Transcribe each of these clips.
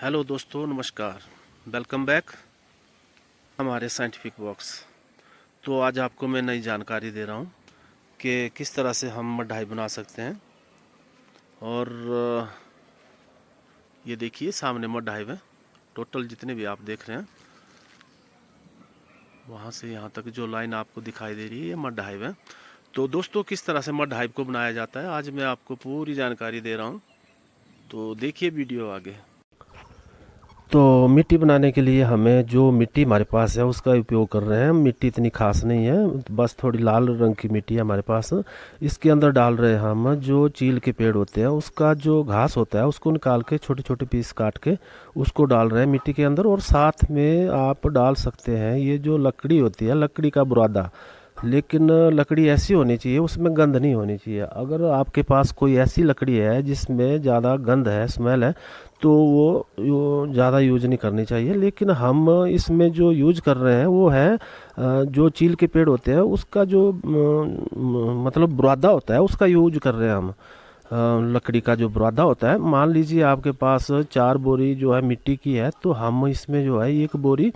Hello दोस्तों, नमस्कार। Welcome back हमारे साइंटिफिक बॉक्स। तो आज आपको मैं नई जानकारी दे रहा हूँ कि किस तरह से हम मड्ढाई बना सकते हैं। और ये देखिए सामने मड्ढाई है। टोटल जितने भी आप देख रहे हैं वहाँ से यहाँ तक जो लाइन आपको दिखाई दे रही है ये मड्ढाई है। तो दोस्तों, किस तरह से मड्ढाई को बनाया जाता है आज मैं आपको पूरी जानकारी दे रहा हूँ। तो देखिए वीडियो आगे। तो मिट्टी बनाने के लिए हमें जो मिट्टी हमारे पास है उसका उपयोग कर रहे हैं। मिट्टी इतनी खास नहीं है, बस थोड़ी लाल रंग की मिट्टी है हमारे पास। इसके अंदर डाल रहे हैं हम जो चील के पेड़ होते हैं उसका जो घास होता है उसको निकाल के छोटे छोटे पीस काट के उसको डाल रहे हैं मिट्टी के अंदर। और साथ में आप डाल सकते हैं ये जो लकड़ी होती है, लकड़ी का बुरादा। लेकिन लकड़ी ऐसी होनी चाहिए, उसमें गंध नहीं होनी चाहिए। अगर आपके पास कोई ऐसी लकड़ी है जिसमें ज़्यादा गंध है, स्मेल है, तो वो ज़्यादा यूज नहीं करनी चाहिए। लेकिन हम इसमें जो यूज कर रहे हैं वो है जो चील के पेड़ होते हैं उसका जो मतलब बुरादा होता है उसका यूज कर रहे हैं हम। लकड़ी का जो बुरादा होता है, मान लीजिए आपके पास 4 बोरी जो है मिट्टी की है, तो हम इसमें जो है 1 बोरी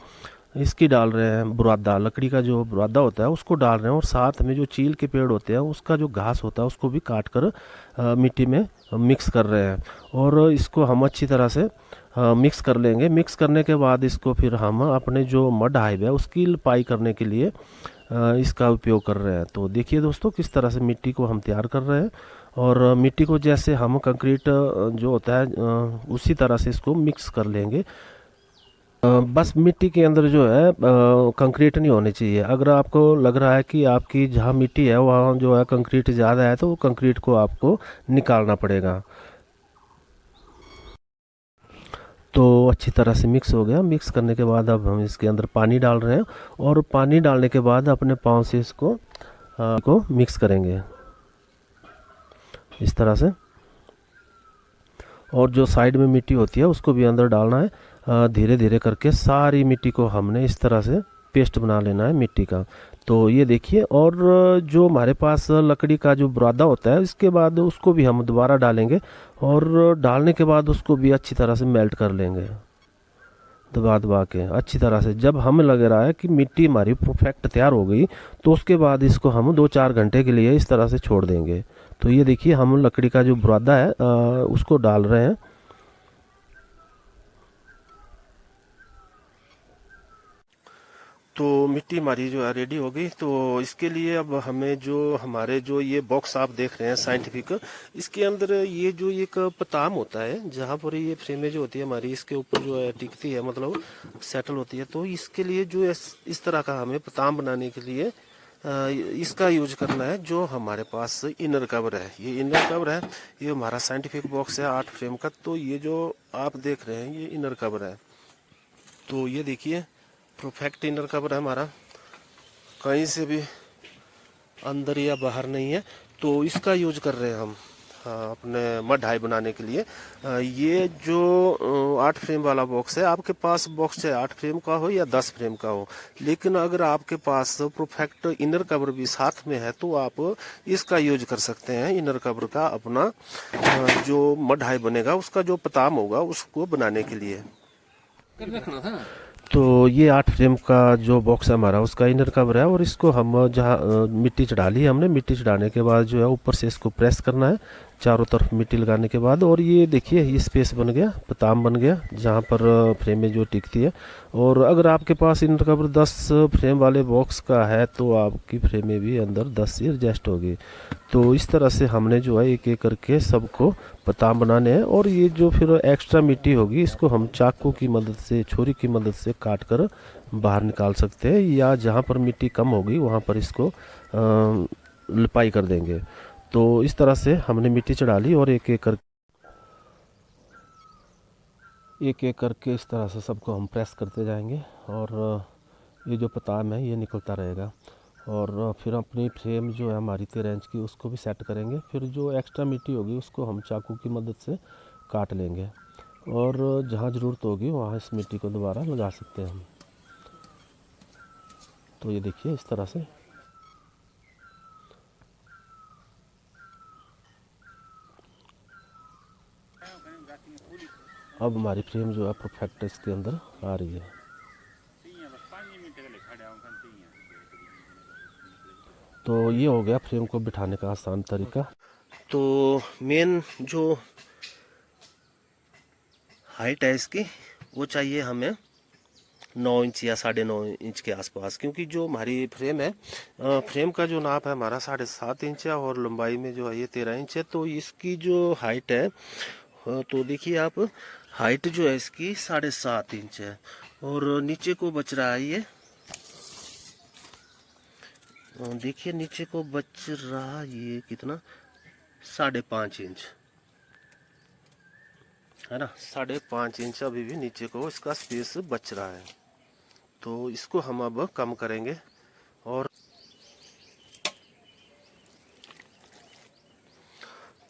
इसकी डाल रहे हैं। बुरादा, लकड़ी का जो बुरादा होता है उसको डाल रहे हैं। और साथ में जो चील के पेड़ होते हैं उसका जो घास होता है उसको भी काट कर मिट्टी में मिक्स कर रहे हैं। और इसको हम अच्छी तरह से मिक्स कर लेंगे। मिक्स करने के बाद इसको फिर हम अपने जो मड हाइव है उसकी लिपाई करने के लिए इसका उपयोग कर रहे हैं। तो देखिए दोस्तों, किस तरह से मिट्टी को हम तैयार कर रहे हैं। और मिट्टी को जैसे हम कंक्रीट जो होता है उसी तरह से इसको मिक्स कर लेंगे। बस मिट्टी के अंदर जो है कंक्रीट नहीं होनी चाहिए। अगर आपको लग रहा है कि आपकी जहाँ मिट्टी है वहाँ जो है कंक्रीट ज़्यादा है, तो वो कंक्रीट को आपको निकालना पड़ेगा। तो अच्छी तरह से मिक्स हो गया। मिक्स करने के बाद अब हम इसके अंदर पानी डाल रहे हैं। और पानी डालने के बाद अपने पाँव से इसको को मिक्स करेंगे इस तरह से। और जो साइड में मिट्टी होती है उसको भी अंदर डालना है। धीरे धीरे करके सारी मिट्टी को हमने इस तरह से पेस्ट बना लेना है मिट्टी का। तो ये देखिए। और जो हमारे पास लकड़ी का जो बुरादा होता है इसके बाद उसको भी हम दोबारा डालेंगे। और डालने के बाद उसको भी अच्छी तरह से मेल्ट कर लेंगे, दबा दबा के अच्छी तरह से। जब हमें लग रहा है कि मिट्टी हमारी परफेक्ट तैयार हो गई, तो उसके बाद इसको हम 2-4 घंटे के लिए इस तरह से छोड़ देंगे। तो ये देखिए, हम लकड़ी का जो बुरादा है उसको डाल रहे हैं। तो मिट्टी हमारी जो है रेडी हो गई। तो इसके लिए अब हमें जो हमारे जो ये बॉक्स आप देख रहे हैं साइंटिफिक, इसके अंदर ये जो एक पताम होता है जहाँ पर ये फ्रेमें जो होती है हमारी इसके ऊपर जो है टिकती है, मतलब सेटल होती है। तो इसके लिए जो इस तरह का हमें पताम बनाने के लिए इसका यूज करना है। जो हमारे पास इनर कवर है, ये इनर कवर है, ये हमारा साइंटिफिक बॉक्स है 8 फ्रेम का। तो ये जो आप देख रहे हैं ये इनर कवर है। तो ये देखिए परफेक्ट इनर कवर है हमारा, कहीं से भी अंदर या बाहर नहीं है। तो इसका यूज कर रहे हैं हम अपने मड हाई बनाने के लिए। ये जो 8 फ्रेम वाला बॉक्स है, आपके पास बॉक्स चाहे 8 फ्रेम का हो या 10 फ्रेम का हो, लेकिन अगर आपके पास परफेक्ट इनर कवर भी साथ में है तो आप इसका यूज कर सकते हैं। इनर कवर का अपना जो मड हाई बनेगा उसका जो पताम होगा उसको बनाने के लिए। रखना था। तो ये 8 फ्रेम का जो बॉक्स है हमारा उसका इनर कवर है। और इसको हम जहाँ मिट्टी चढ़ा ली हमने, मिट्टी चढ़ाने के बाद जो है ऊपर से इसको प्रेस करना है चारों तरफ मिट्टी लगाने के बाद। और ये देखिए ये स्पेस बन गया, पताम बन गया जहाँ पर फ्रेम में जो टिकती है। और अगर आपके पास इनर कवर 10 फ्रेम वाले बॉक्स का है तो आपकी फ्रेम में भी अंदर 10 से एडजस्ट होगी। तो इस तरह से हमने जो है एक एक करके सबको पताम बनाने हैं। और ये जो फिर एक्स्ट्रा मिट्टी होगी इसको हम चाकू की मदद से, छुरी की मदद से काट कर बाहर निकाल सकते हैं, या जहाँ पर मिट्टी कम होगी वहाँ पर इसको लिपाई कर देंगे। तो इस तरह से हमने मिट्टी चढ़ा ली और एक एक करके इस तरह से सबको हम प्रेस करते जाएंगे। और ये जो पताम है ये निकलता रहेगा। और फिर अपनी फ्रेम जो है हमारी 13 इंच की उसको भी सेट करेंगे। फिर जो एक्स्ट्रा मिट्टी होगी उसको हम चाकू की मदद से काट लेंगे। और जहाँ ज़रूरत होगी वहाँ इस मिट्टी को दोबारा लगा सकते हैं हम। तो ये देखिए इस तरह से। अब हमारी फ्रेम जो है परफेक्ट इसके अंदर आ रही है। तो ये हो गया फ्रेम को बिठाने का आसान तरीका। तो मेन जो हाइट है इसकी वो चाहिए हमें 9 इंच या 9.5 इंच के आसपास, क्योंकि जो हमारी फ्रेम है, फ्रेम का जो नाप है हमारा 7.5 इंच है और लंबाई में जो है ये 13 इंच है। तो इसकी जो हाइट है, तो देखिए आप, हाइट जो है इसकी 7.5 इंच है और नीचे को बच रहा है ये, देखिए नीचे को बच रहा ये कितना, 5.5 इंच है ना। 5.5 इंच अभी भी नीचे को इसका स्पेस बच रहा है। तो इसको हम अब कम करेंगे और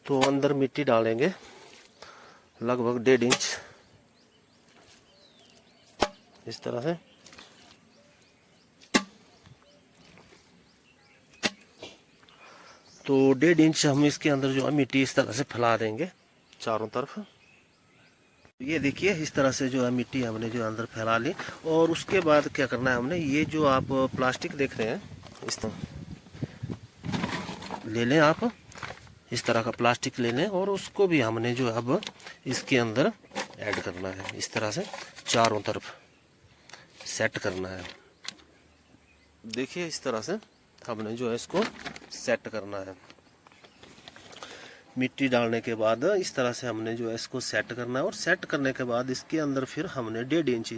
तो अंदर मिट्टी डालेंगे लगभग 1.5 इंच इस तरह से। तो 1.5 इंच हम इसके अंदर जो है मिट्टी इस तरह से फैला देंगे चारों तरफ। ये देखिए इस तरह से जो है मिट्टी हमने जो अंदर फैला ली। और उसके बाद क्या करना है हमने, ये जो आप प्लास्टिक देख रहे हैं इस तरह ले लें, आप इस तरह का प्लास्टिक ले लें और उसको भी हमने जो अब इसके अंदर ऐड करना है, इस तरह से चारों तरफ सेट करना है। देखिए इस तरह से हमने जो है इसको सेट करना है। मिट्टी डालने के बाद इस तरह से हमने जो है इसको सेट करना है और सेट करने के बाद इसके अंदर फिर हमने 1.5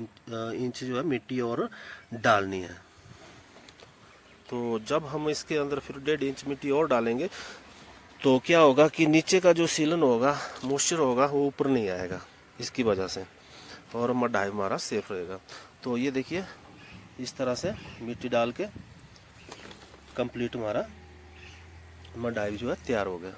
इंच जो है मिट्टी और डालनी है। तो जब हम इसके अंदर फिर 1.5 इंच मिट्टी और डालेंगे तो क्या होगा कि नीचे का जो सीलन होगा, मॉइस्चर होगा, वो ऊपर नहीं आएगा इसकी वजह से, और मड्ढा हमारा सेफ रहेगा। तो ये देखिए इस तरह से मिट्टी डाल के कंप्लीट हमारा मड्ढा जो है तैयार हो गया।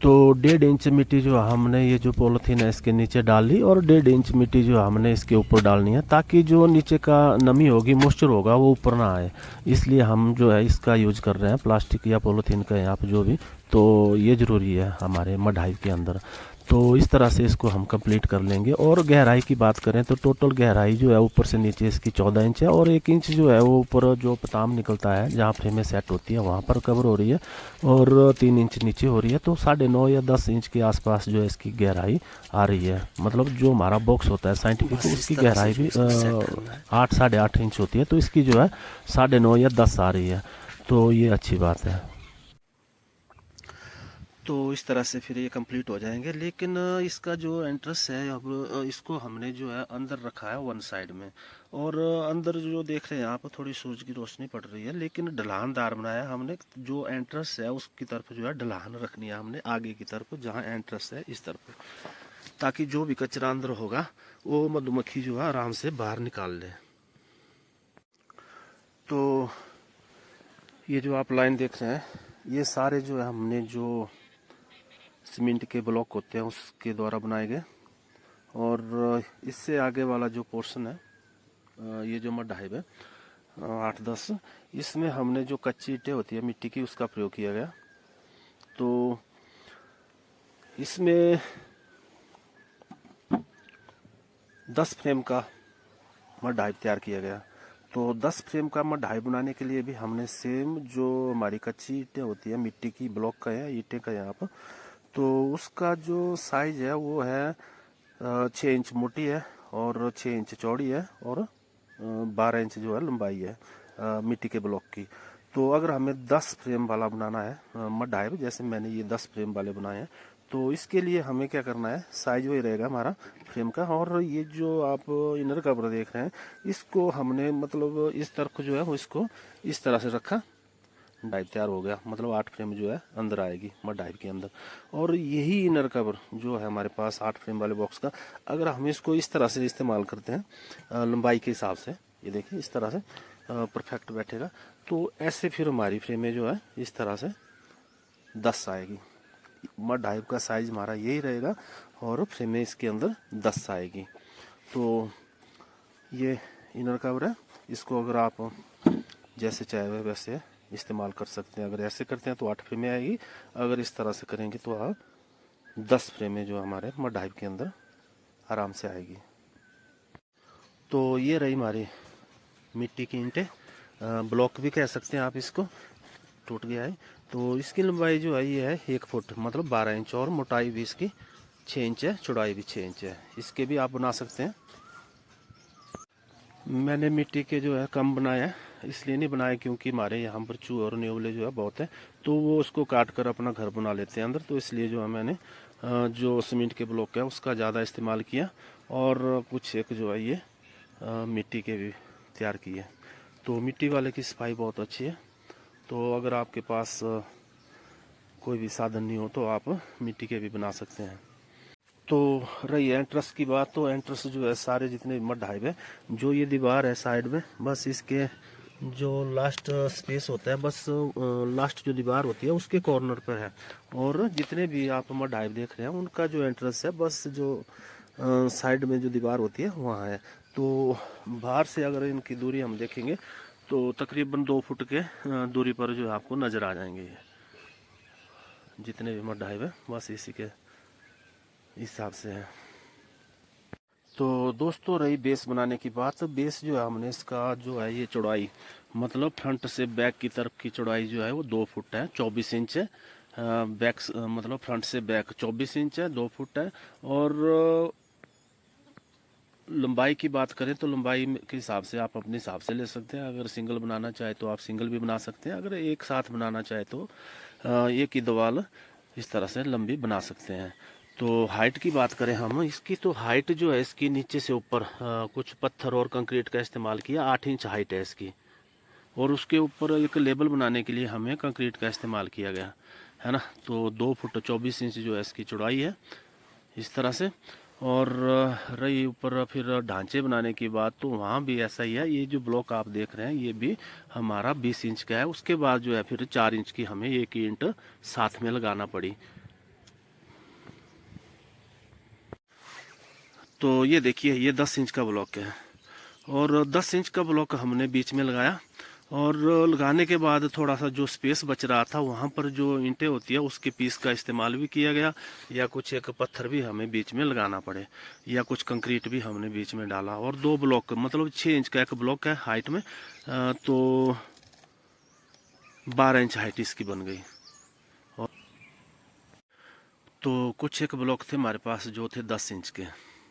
तो 1.5 इंच मिट्टी जो हमने ये जो पॉलीथीन है इसके नीचे डाल ली और 1.5 इंच मिट्टी जो हमने इसके ऊपर डालनी है, ताकि जो नीचे का नमी होगी, मॉइस्चर होगा, वो ऊपर ना आए। इसलिए हम जो है इसका यूज कर रहे हैं, प्लास्टिक या पॉलीथीन का यहाँ पे जो भी। तो ये ज़रूरी है हमारे मढ़ाई के अंदर। तो इस तरह से इसको हम कंप्लीट कर लेंगे। और गहराई की बात करें तो टोटल गहराई जो है ऊपर से नीचे इसकी 14 इंच है और 1 इंच जो है वो ऊपर जो पताम निकलता है जहाँ फ्रेमें सेट होती है वहाँ पर कवर हो रही है और 3 इंच नीचे हो रही है। तो 9.5 या 10 इंच के आसपास जो है इसकी गहराई आ रही है। मतलब जो हमारा बॉक्स होता है साइंटिफिक, उसकी गहराई भी 8 8.5 इंच होती है, तो इसकी जो है 9.5 या 10 आ रही है। तो ये अच्छी बात है। तो इस तरह से फिर ये कंप्लीट हो जाएंगे। लेकिन इसका जो एंट्रेंस है, अब इसको हमने जो है अंदर रखा है वन साइड में, और अंदर जो देख रहे हैं आप थोड़ी सूरज की रोशनी पड़ रही है, लेकिन ढलानदार बनाया हमने। जो एंट्रेंस है उसकी तरफ जो है ढलान रखनी है हमने आगे की तरफ, जहाँ एंट्रेंस है इस तरफ, ताकि जो भी कचरा अंदर होगा वो मधुमक्खी जो है आराम से बाहर निकाल ले। तो ये जो आप लाइन देख रहे हैं, ये सारे जो है हमने जो सीमेंट के ब्लॉक होते हैं उसके द्वारा बनाए गए। और इससे आगे वाला जो पोर्शन है, ये जो मड्ढाई है 8-10, इसमें हमने जो कच्ची ईंटें होती है मिट्टी की, उसका प्रयोग किया गया। तो इसमें 10 फ्रेम का मड्ढाई तैयार किया गया। तो 10 फ्रेम का मड्ढाई बनाने के लिए भी हमने सेम जो हमारी कच्ची ईंटें होती है मिट्टी की, ब्लॉक का है, ईंटें का यहाँ पर, तो उसका जो साइज है वो है 6 इंच मोटी है और 6 इंच चौड़ी है और 12 इंच जो है लंबाई है मिट्टी के ब्लॉक की। तो अगर हमें 10 फ्रेम वाला बनाना है मड्ढाई, जैसे मैंने ये 10 फ्रेम वाले बनाए हैं, तो इसके लिए हमें क्या करना है, साइज वही रहेगा हमारा फ्रेम का। और ये जो आप इनर कवर देख रहे हैं, इसको हमने मतलब इस तरफ जो है वो इसको इस तरह से रखा, डाइव तैयार हो गया। मतलब 8 फ्रेम जो है अंदर आएगी मड्ढाई के अंदर। और यही इनर कवर जो है हमारे पास 8 फ्रेम वाले बॉक्स का, अगर हम इसको इस तरह से इस्तेमाल करते हैं लंबाई के हिसाब से, ये देखिए इस तरह से परफेक्ट बैठेगा। तो ऐसे फिर हमारी फ्रेमें जो है इस तरह से 10 आएगी। मड्ढाई का साइज हमारा यही रहेगा और फ्रेमें इसके अंदर 10 आएगी। तो ये इनर कवर है, इसको अगर आप जैसे चाहे वैसे इस्तेमाल कर सकते हैं। अगर ऐसे करते हैं तो 8 फ्रेमें आएगी, अगर इस तरह से करेंगे तो आप 10 फ्रेमें जो हमारे मड हाइव के अंदर आराम से आएगी। तो ये रही हमारी मिट्टी की ईंटें, ब्लॉक भी कह सकते हैं आप इसको, टूट गया है। तो इसकी लंबाई जो है ये है 1 फुट मतलब 12 इंच, और मोटाई भी इसकी 6 इंच है, चौड़ाई भी 6 इंच है। इसके भी आप बना सकते हैं। मैंने मिट्टी के जो है कम बनाया है, इसलिए नहीं बनाया क्योंकि हमारे यहाँ पर चूहे और नेवले जो है बहुत है, तो वो उसको काट कर अपना घर बना लेते हैं अंदर। तो इसलिए जो है मैंने जो सीमेंट के ब्लॉक है उसका ज़्यादा इस्तेमाल किया, और कुछ एक जो है ये मिट्टी के भी तैयार किए। तो मिट्टी वाले की सफाई बहुत अच्छी है। तो अगर आपके पास कोई भी साधन नहीं हो तो आप मिट्टी के भी बना सकते हैं। तो रही एंट्रेंस की बात, तो एंट्रेंस जो है सारे जितने मड हाइव है, जो ये दीवार है साइड में, बस इसके जो लास्ट स्पेस होता है, बस लास्ट जो दीवार होती है उसके कॉर्नर पर है। और जितने भी आप मड हाइव देख रहे हैं उनका जो एंट्रेंस है बस जो साइड में जो दीवार होती है वहाँ है। तो बाहर से अगर इनकी दूरी हम देखेंगे तो तकरीबन 2 फुट के दूरी पर जो आपको नज़र आ जाएंगे ये जितने भी मड हाइव है, बस इसी के हिसाब से है। तो दोस्तों रही बेस बनाने की बात, बेस जो है हमने इसका जो है ये चौड़ाई, मतलब फ्रंट से बैक की तरफ की चौड़ाई जो है वो 2 फुट है, 24 इंच है। बैक मतलब फ्रंट से बैक 24 इंच है, 2 फुट है। और लंबाई की बात करें तो लंबाई के हिसाब से आप अपने हिसाब से ले सकते हैं। अगर सिंगल बनाना चाहे तो आप सिंगल भी बना सकते हैं, अगर एक साथ बनाना चाहे तो एक ही दीवार इस तरह से लंबी बना सकते हैं। तो हाइट की बात करें हम इसकी, तो हाइट जो है इसकी नीचे से ऊपर कुछ पत्थर और कंक्रीट का इस्तेमाल किया, 8 इंच हाइट है इसकी। और उसके ऊपर एक लेबल बनाने के लिए हमें कंक्रीट का इस्तेमाल किया गया है ना। तो 2 फुट 24 इंच जो है इसकी चौड़ाई है इस तरह से। और रही ऊपर फिर ढांचे बनाने की बात, तो वहाँ भी ऐसा ही है। ये जो ब्लॉक आप देख रहे हैं ये भी हमारा 20 इंच का है। उसके बाद जो है फिर 4 इंच की हमें एक ईंट साथ में लगाना पड़ी। तो ये देखिए ये 10 इंच का ब्लॉक है, और 10 इंच का ब्लॉक हमने बीच में लगाया। और लगाने के बाद थोड़ा सा जो स्पेस बच रहा था वहाँ पर जो ईंटें होती है उसके पीस का इस्तेमाल भी किया गया, या कुछ एक पत्थर भी हमें बीच में लगाना पड़े, या कुछ कंक्रीट भी हमने बीच में डाला। और 2 ब्लॉक मतलब 6 इंच का एक ब्लॉक है हाइट में, तो 12 इंच हाइट इसकी बन गई। और तो कुछ एक ब्लॉक थे हमारे पास जो थे 10 इंच के,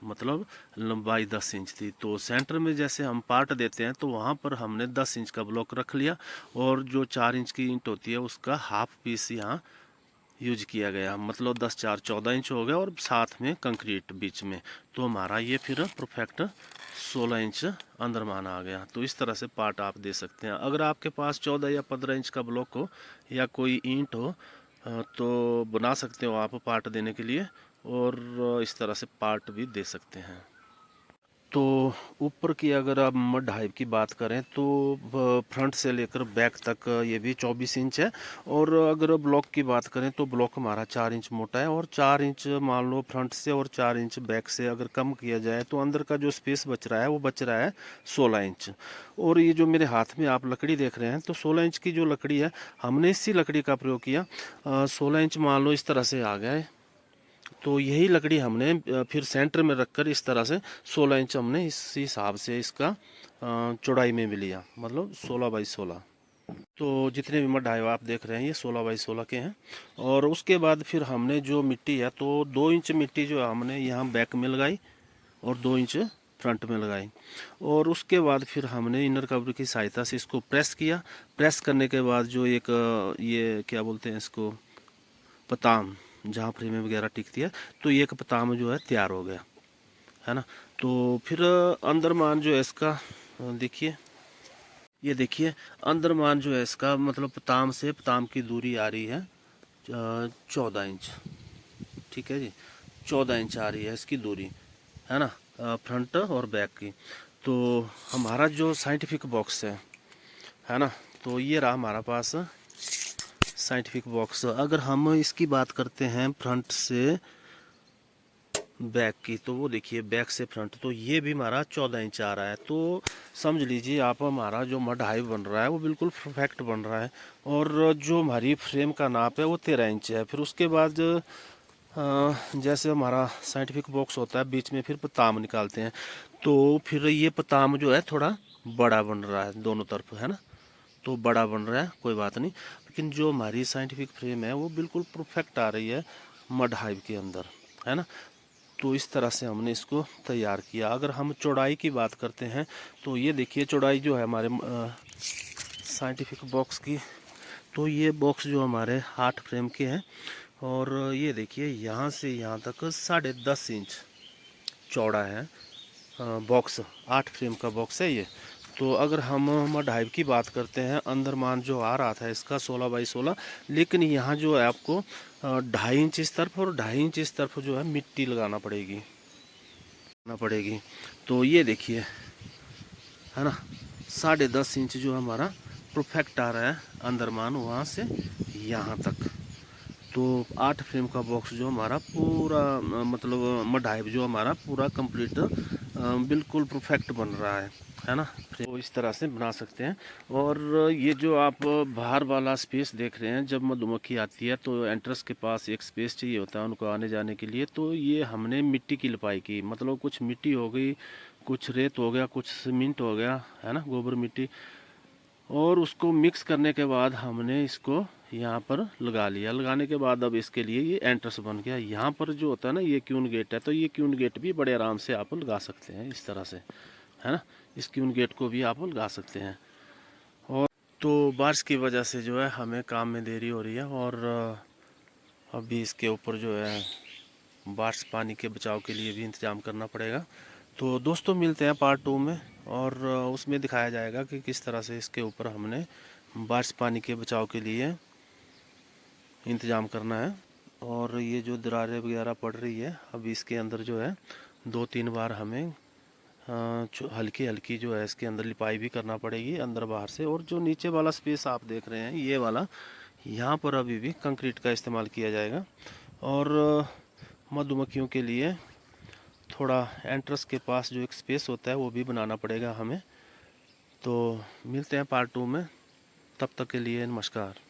मतलब लंबाई 10 इंच थी। तो सेंटर में जैसे हम पार्ट देते हैं तो वहाँ पर हमने 10 इंच का ब्लॉक रख लिया, और जो 4 इंच की ईंट होती है उसका हाफ पीस यहाँ यूज किया गया, मतलब 10 4 14 इंच हो गया, और साथ में कंक्रीट बीच में। तो हमारा ये फिर परफेक्ट 16 इंच अंदरमान आ गया। तो इस तरह से पार्ट आप दे सकते हैं। अगर आपके पास 14 या 15 इंच का ब्लॉक हो या कोई ईंट हो तो बना सकते हो आप पार्ट देने के लिए, और इस तरह से पार्ट भी दे सकते हैं। तो ऊपर की अगर आप मड हाइव की बात करें तो फ्रंट से लेकर बैक तक ये भी 24 इंच है। और अगर ब्लॉक की बात करें तो ब्लॉक हमारा 4 इंच मोटा है, और 4 इंच मान लो फ्रंट से और 4 इंच बैक से अगर कम किया जाए तो अंदर का जो स्पेस बच रहा है वो बच रहा है 16 इंच। और ये जो मेरे हाथ में आप लकड़ी देख रहे हैं, तो 16 इंच की जो लकड़ी है हमने इसी लकड़ी का प्रयोग किया। 16 इंच मान लो इस तरह से आ गया है, तो यही लकड़ी हमने फिर सेंटर में रखकर इस तरह से 16 इंच हमने इस हिसाब से इसका चौड़ाई में भी लिया, मतलब 16 बाई 16। तो जितने भी मड हाइव आप देख रहे हैं ये 16 बाई 16 के हैं। और उसके बाद फिर हमने जो मिट्टी है, तो 2 इंच मिट्टी जो हमने यहाँ बैक में लगाई और 2 इंच फ्रंट में लगाई। और उसके बाद फिर हमने इनर कवर की सहायता से इसको प्रेस किया। प्रेस करने के बाद जो एक ये क्या बोलते हैं इसको, पताम, जहाँ फ्रेमें वगैरह टिकती है, तो ये एक पताम जो है तैयार हो गया है ना। तो फिर अंदरमान जो है इसका देखिए, ये देखिए अंदरमान जो है इसका, मतलब पताम से पताम की दूरी आ रही है 14 इंच। ठीक है जी, 14 इंच आ रही है इसकी दूरी, है ना, फ्रंट और बैक की। तो हमारा जो साइंटिफिक बॉक्स है ना, तो ये रहा हमारा पास साइंटिफिक बॉक्स। अगर हम इसकी बात करते हैं फ्रंट से बैक की, तो वो देखिए बैक से फ्रंट, तो ये भी हमारा 14 इंच आ रहा है। तो समझ लीजिए आप हमारा जो मड हाइव बन रहा है वो बिल्कुल परफेक्ट बन रहा है। और जो हमारी फ्रेम का नाप है वो 13 इंच है। फिर उसके बाद जैसे हमारा साइंटिफिक बॉक्स होता है, बीच में फिर पताम निकालते हैं, तो फिर ये पताम जो है थोड़ा बड़ा बन रहा है दोनों तरफ, है ना। तो बड़ा बन रहा है, कोई बात नहीं, लेकिन जो हमारी साइंटिफिक फ्रेम है वो बिल्कुल परफेक्ट आ रही है मड हाइव के अंदर, है ना। तो इस तरह से हमने इसको तैयार किया। अगर हम चौड़ाई की बात करते हैं तो ये देखिए चौड़ाई जो है हमारे साइंटिफिक बॉक्स की, तो ये बॉक्स जो हमारे 8 फ्रेम के हैं, और ये देखिए यहाँ से यहाँ तक 10.5 इंच चौड़ा है बॉक्स। 8 फ्रेम का बॉक्स है ये। तो अगर हम मड हाइव की बात करते हैं, अंदर मान जो आ रहा था इसका 16x16, लेकिन यहाँ जो है आपको 2.5 इंच इस तरफ और 2.5 इंच इस तरफ जो है मिट्टी लगाना पड़ेगी। तो ये देखिए, है ना, 10.5 इंच जो हमारा परफेक्ट आ रहा है अंदर मान वहाँ से यहाँ तक। तो 8 फ्रेम का बॉक्स जो हमारा पूरा मतलब मड हाइव जो हमारा पूरा कंप्लीट बिल्कुल परफेक्ट बन रहा है ना। तो इस तरह से बना सकते हैं। और ये जो आप बाहर वाला स्पेस देख रहे हैं, जब मधुमक्खी आती है तो एंट्रेंस के पास एक स्पेस चाहिए होता है उनको आने जाने के लिए। तो ये हमने मिट्टी की लिपाई की, मतलब कुछ मिट्टी हो गई, कुछ रेत हो गया, कुछ सीमेंट हो गया, है ना, गोबर मिट्टी, और उसको मिक्स करने के बाद हमने इसको यहाँ पर लगा लिया। लगाने के बाद अब इसके लिए ये एंट्रेंस बन गया। यहाँ पर जो होता है ना, ये क्यून गेट है, तो ये क्यून गेट भी बड़े आराम से आप लगा सकते हैं इस तरह से, है ना। इस क्यून गेट को भी आप लगा सकते हैं। और तो बारिश की वजह से जो है हमें काम में देरी हो रही है, और अभी इसके ऊपर जो है बारिश पानी के बचाव के लिए भी इंतज़ाम करना पड़ेगा। तो दोस्तों मिलते हैं पार्ट 2 में, और उसमें दिखाया जाएगा कि किस तरह से इसके ऊपर हमने बारिश पानी के बचाव के लिए इंतज़ाम करना है। और ये जो दरारें वगैरह पड़ रही है, अब इसके अंदर जो है 2-3 बार हमें हल्की हल्की जो है इसके अंदर लिपाई भी करना पड़ेगी अंदर बाहर से। और जो नीचे वाला स्पेस आप देख रहे हैं ये वाला, यहाँ पर अभी भी कंक्रीट का इस्तेमाल किया जाएगा। और मधुमक्खियों के लिए थोड़ा एंट्रेंस के पास जो एक स्पेस होता है वो भी बनाना पड़ेगा हमें। तो मिलते हैं पार्ट 2 में, तब तक के लिए नमस्कार।